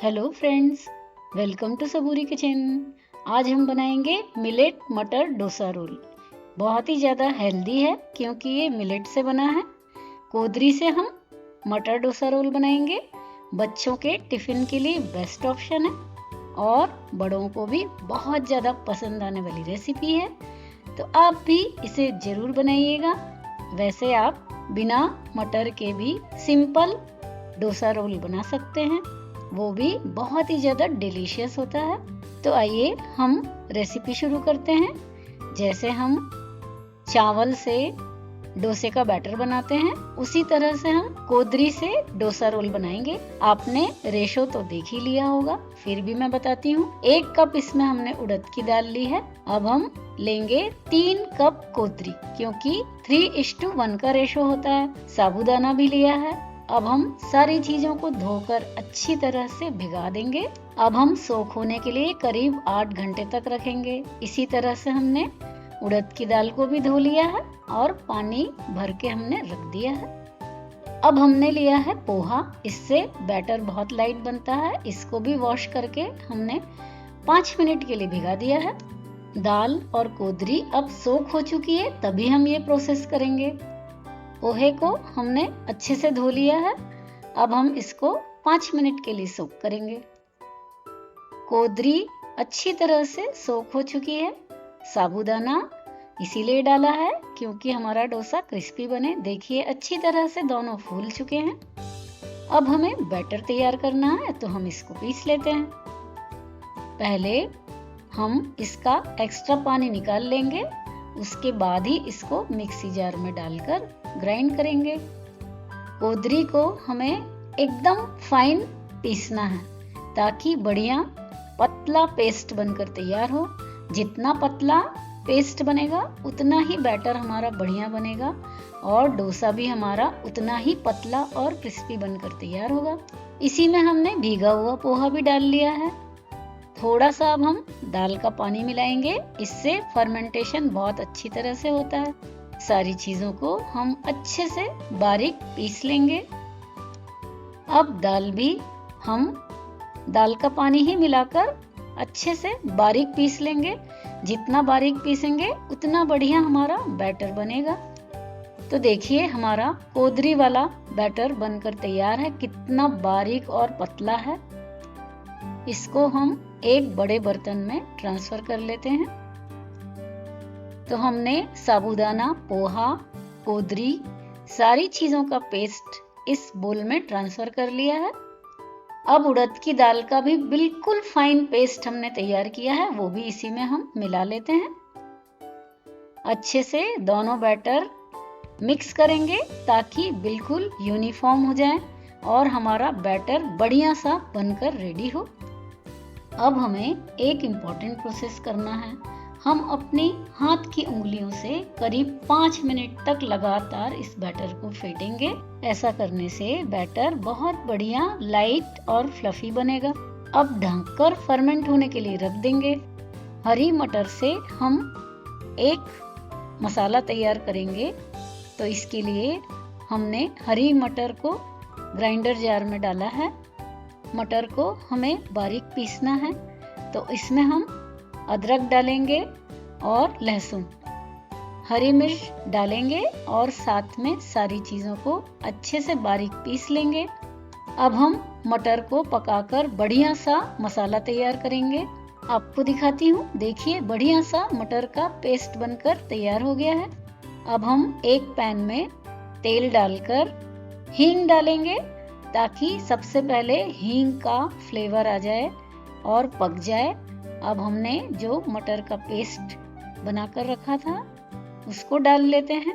Hello friends, welcome to Saburi kitchen. आज हम बनाएंगे मिलेट मटर डोसा रोल। बहुत ही ज़्यादा हेल्दी है क्योंकि ये मिलेट से बना है। कोदरी से हम मटर डोसा रोल बनाएंगे। बच्चों के टिफ़िन के लिए बेस्ट ऑप्शन है और बड़ों को भी बहुत ज़्यादा पसंद आने वाली रेसिपी है, तो आप भी इसे ज़रूर बनाइएगा। वैसे आप बिना मटर के भी सिंपल डोसा रोल बना सकते हैं, वो भी बहुत ही ज़्यादा डिलीशियस होता है। तो आइए हम रेसिपी शुरू करते हैं। जैसे हम चावल से डोसे का बैटर बनाते हैं, उसी तरह से हम कोदरी से डोसा रोल बनाएंगे। आपने रेशो तो देख ही लिया होगा, फिर भी मैं बताती हूँ। 1 कप इसमें हमने उड़द की दाल ली है। अब हम लेंगे 3 कप कोदरी, क्योंकि 3:1 का रेशो होता है। साबूदाना भी लिया है। अब हम सारी चीजों को धोकर अच्छी तरह से भिगा देंगे। अब हम सोख होने के लिए करीब 8 घंटे तक रखेंगे। इसी तरह से हमने उड़द की दाल को भी धो लिया है और पानी भर के हमने रख दिया है। अब हमने लिया है पोहा। इससे बैटर बहुत लाइट बनता है। इसको भी वॉश करके हमने 5 मिनट के लिए भिगा दिया है। दाल और कोदरी अब सोख हो चुकी है, तभी हम ये प्रोसेस करेंगे। पोहे को हमने अच्छे से धो लिया है। अब हम इसको 5 मिनट के लिए सोक करेंगे। कोदरी अच्छी तरह से सोक हो चुकी है। साबूदाना इसीलिए डाला है क्योंकि हमारा डोसा क्रिस्पी बने। देखिए अच्छी तरह से दोनों फूल चुके हैं। अब हमें बैटर तैयार करना है, तो हम इसको पीस लेते हैं। पहले हम इसका एक्स्ट्रा पानी निकाल लेंगे, उसके बाद ही इसको मिक्सी जार में डालकर ग्राइंड करेंगे। कोदरी को हमें एकदम फाइन पीसना है ताकि बढ़िया पतला पेस्ट बनकर तैयार हो। जितना पतला पेस्ट बनेगा उतना ही बैटर हमारा बढ़िया बनेगा और डोसा भी हमारा उतना ही पतला और क्रिस्पी बनकर तैयार होगा। इसी में हमने भीगा हुआ पोहा भी डाल लिया है। थोड़ा सा अब हम दाल का पानी मिलाएंगे, इससे फर्मेंटेशन बहुत अच्छी तरह से होता है। सारी चीजों को हम अच्छे से बारीक पीस लेंगे। अब दाल का पानी ही मिलाकर अच्छे से बारीक पीस लेंगे। जितना बारीक पीसेंगे उतना बढ़िया हमारा बैटर बनेगा। तो देखिए हमारा कोदरी वाला बैटर बनकर तैयार है। कितना बारीक और पतला है। इसको हम एक बड़े बर्तन में ट्रांसफर कर लेते हैं। तो हमने साबूदाना, पोहा, कोदरी, सारी चीजों का पेस्ट इस बोल में ट्रांसफर कर लिया है। अब उड़द की दाल का भी बिल्कुल फाइन पेस्ट हमने तैयार किया है, वो भी इसी में हम मिला लेते हैं। अच्छे से दोनों बैटर मिक्स करेंगे ताकि बिल्कुल यूनिफॉर्म हो जाए और हमारा बैटर बढ़िया सा बनकर रेडी हो। अब हमें एक इम्पॉर्टेंट प्रोसेस करना है। हम अपनी हाथ की उंगलियों से करीब 5 मिनट तक लगातार इस बैटर को फेंटेंगे। ऐसा करने से बैटर बहुत बढ़िया लाइट और फ्लफी बनेगा। अब ढककर फर्मेंट होने के लिए रख देंगे। हरी मटर से हम एक मसाला तैयार करेंगे, तो इसके लिए हमने हरी मटर को ग्राइंडर जार में डाला है। मटर को हमें बारीक पीसना है, तो इसमें हम अदरक डालेंगे और लहसुन, हरी मिर्च डालेंगे और साथ में सारी चीज़ों को अच्छे से बारीक पीस लेंगे। अब हम मटर को पकाकर बढ़िया सा मसाला तैयार करेंगे। आपको दिखाती हूँ, देखिए बढ़िया सा मटर का पेस्ट बनकर तैयार हो गया है। अब हम एक पैन में तेल डालकर हींग डालेंगे ताकि सबसे पहले हींग का फ्लेवर आ जाए और पक जाए। अब हमने जो मटर का पेस्ट बनाकर रखा था उसको डाल लेते हैं।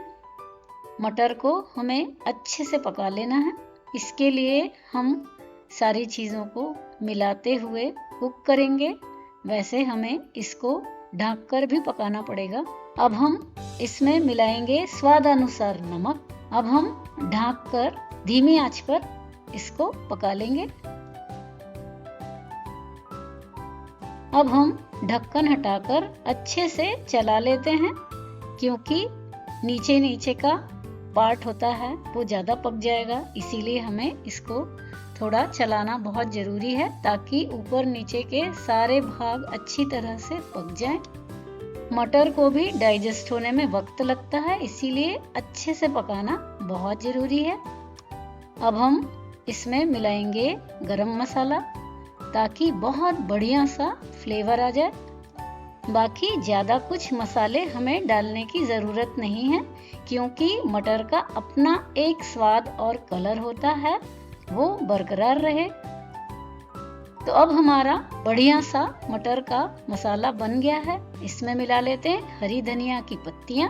मटर को हमें अच्छे से पका लेना है। इसके लिए हम सारी चीज़ों को मिलाते हुए कुक करेंगे। वैसे हमें इसको ढककर भी पकाना पड़ेगा। अब हम इसमें मिलाएंगे स्वादानुसार नमक। अब हम ढककर धीमी आंच पर इसको पका लेंगे। अब हम ढक्कन हटाकर अच्छे से चला लेते हैं, क्योंकि नीचे का पार्ट होता है वो ज़्यादा पक जाएगा। इसीलिए हमें इसको थोड़ा चलाना बहुत ज़रूरी है ताकि ऊपर नीचे के सारे भाग अच्छी तरह से पक जाएं। मटर को भी डाइजेस्ट होने में वक्त लगता है, इसीलिए अच्छे से पकाना बहुत ज़रूरी है। अब हम इसमें मिलाएंगे गरम मसाला ताकि बहुत बढ़िया सा फ्लेवर आ जाए। बाकी ज़्यादा कुछ मसाले हमें डालने की ज़रूरत नहीं है, क्योंकि मटर का अपना एक स्वाद और कलर होता है, वो बरकरार रहे। तो अब हमारा बढ़िया सा मटर का मसाला बन गया है। इसमें मिला लेते हैं हरी धनिया की पत्तियां।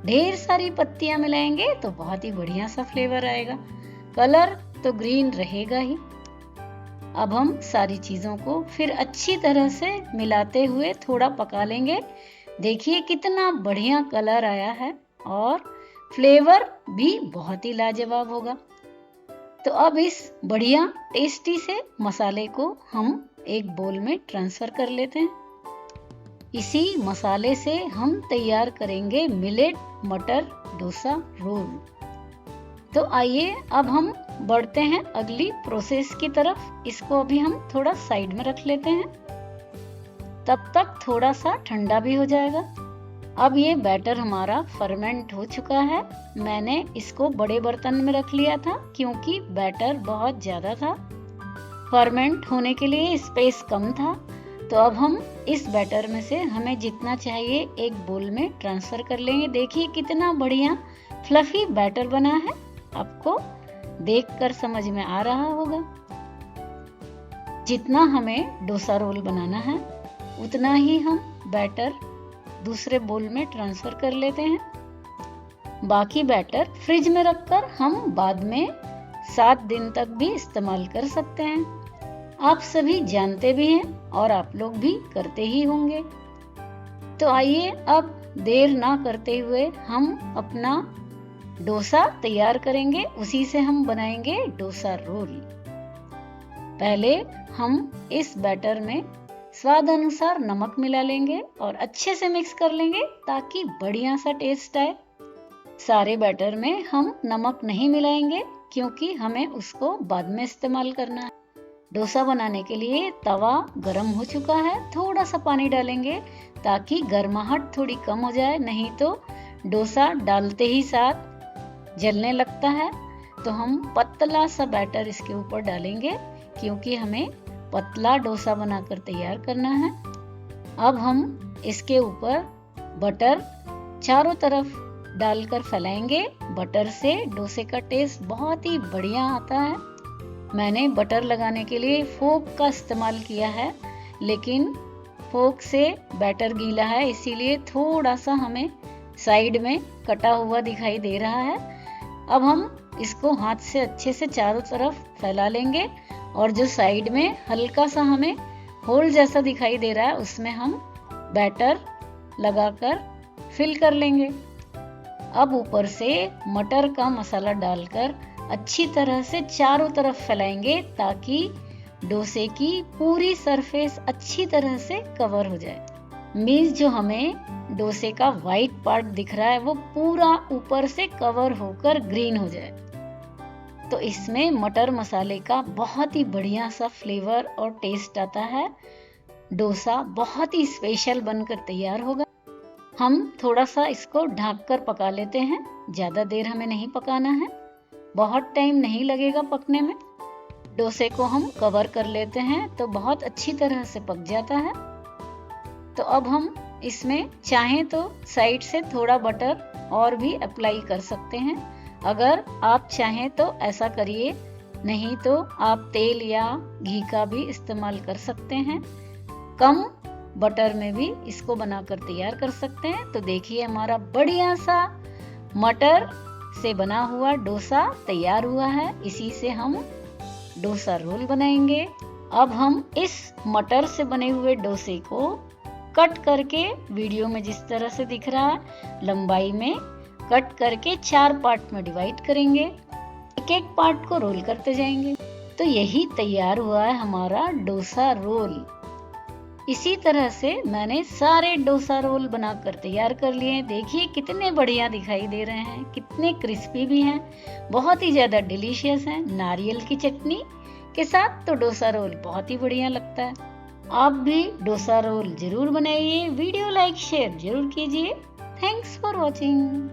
ढेर सारी पत्तियां मिलाएंगे तो बहुत ही बढ़िया सा फ्लेवर आएगा। कलर तो ग्रीन रहेगा ही। अब हम सारी चीजों को फिर अच्छी तरह से मिलाते हुए थोड़ा पका लेंगे। देखिए कितना बढ़िया कलर आया है और फ्लेवर भी बहुत ही लाजवाब होगा। तो अब इस बढ़िया टेस्टी से मसाले को हम एक बोल में ट्रांसफर कर लेते हैं। इसी मसाले से हम तैयार करेंगे मिलेट मटर डोसा रोल। तो आइए अब हम बढ़ते हैं अगली प्रोसेस की तरफ। इसको अभी हम थोड़ा साइड में रख लेते हैं, तब तक थोड़ा सा ठंडा भी हो जाएगा। अब ये बैटर हमारा फर्मेंट हो चुका है। मैंने इसको बड़े बर्तन में रख लिया था क्योंकि बैटर बहुत ज़्यादा था, फर्मेंट होने के लिए स्पेस कम था। तो अब हम इस बैटर में से हमें जितना चाहिए एक बोल में ट्रांसफर कर लेंगे। देखिए कितना बढ़िया फ्लफी बैटर बना है, आपको देखकर समझ में आ रहा होगा। जितना हमें डोसा रोल बनाना है उतना ही हम बैटर दूसरे बोल में ट्रांसफर कर लेते हैं। बाकी बैटर फ्रिज में रखकर हम बाद में 7 दिन तक भी इस्तेमाल कर सकते हैं। आप सभी जानते भी हैं और आप लोग भी करते ही होंगे। तो आइए अब देर ना करते हुए हम अपना डोसा तैयार करेंगे। उसी से हम बनाएंगे डोसा रोल। पहले हम इस बैटर में स्वाद अनुसार नमक मिला लेंगे और अच्छे से मिक्स कर लेंगे ताकि बढ़िया सा टेस्ट आए। सारे बैटर में हम नमक नहीं मिलाएंगे क्योंकि हमें उसको बाद में इस्तेमाल करना है। डोसा बनाने के लिए तवा गरम हो चुका है। थोड़ा सा पानी डालेंगे ताकि गर्माहट थोड़ी कम हो जाए, नहीं तो डोसा डालते ही साथ जलने लगता है। तो हम पतला सा बैटर इसके ऊपर डालेंगे क्योंकि हमें पतला डोसा बनाकर तैयार करना है। अब हम इसके ऊपर बटर चारों तरफ डालकर फैलाएंगे। बटर से डोसे का टेस्ट बहुत ही बढ़िया आता है। मैंने बटर लगाने के लिए फोक का इस्तेमाल किया है, लेकिन फोक से बैटर गीला है इसीलिए थोड़ा सा हमें साइड में कटा हुआ दिखाई दे रहा है। अब हम इसको हाथ से अच्छे से चारों तरफ फैला लेंगे और जो साइड में हल्का सा हमें होल जैसा दिखाई दे रहा है उसमें हम बैटर लगाकर फिल कर लेंगे। अब ऊपर से मटर का मसाला डालकर अच्छी तरह से चारों तरफ फैलाएंगे ताकि डोसे की पूरी सरफेस अच्छी तरह से कवर हो जाए। मीन्स जो हमें डोसे का वाइट पार्ट दिख रहा है वो पूरा ऊपर से कवर होकर ग्रीन हो जाए। तो इसमें मटर मसाले का बहुत ही बढ़िया सा फ्लेवर और टेस्ट आता है। डोसा बहुत ही स्पेशल बनकर तैयार होगा। हम थोड़ा सा इसको ढककर पका लेते हैं। ज़्यादा देर हमें नहीं पकाना है, बहुत टाइम नहीं लगेगा पकने में। डोसे को हम कवर कर लेते हैं तो बहुत अच्छी तरह से पक जाता है। तो अब हम इसमें चाहें तो साइड से थोड़ा बटर और भी अप्लाई कर सकते हैं। अगर आप चाहें तो ऐसा करिए, नहीं तो आप तेल या घी का भी इस्तेमाल कर सकते हैं। कम बटर में भी इसको बनाकर तैयार कर सकते हैं। तो देखिए हमारा बढ़िया सा मटर से बना हुआ डोसा तैयार हुआ है। इसी से हम डोसा रोल बनाएंगे। अब हम इस मटर से बने हुए डोसे को कट करके, वीडियो में जिस तरह से दिख रहा है लंबाई में कट करके 4 पार्ट में डिवाइड करेंगे। एक एक पार्ट को रोल करते जाएंगे। तो यही तैयार हुआ है हमारा डोसा रोल। इसी तरह से मैंने सारे डोसा रोल बनाकर तैयार कर लिए। देखिए कितने बढ़िया दिखाई दे रहे हैं, कितने क्रिस्पी भी हैं, बहुत ही ज़्यादा डिलीशियस हैं। नारियल की चटनी के साथ तो डोसा रोल बहुत ही बढ़िया लगता है। आप भी डोसा रोल जरूर बनाइए, वीडियो लाइक शेयर जरूर कीजिए। Thanks for watching.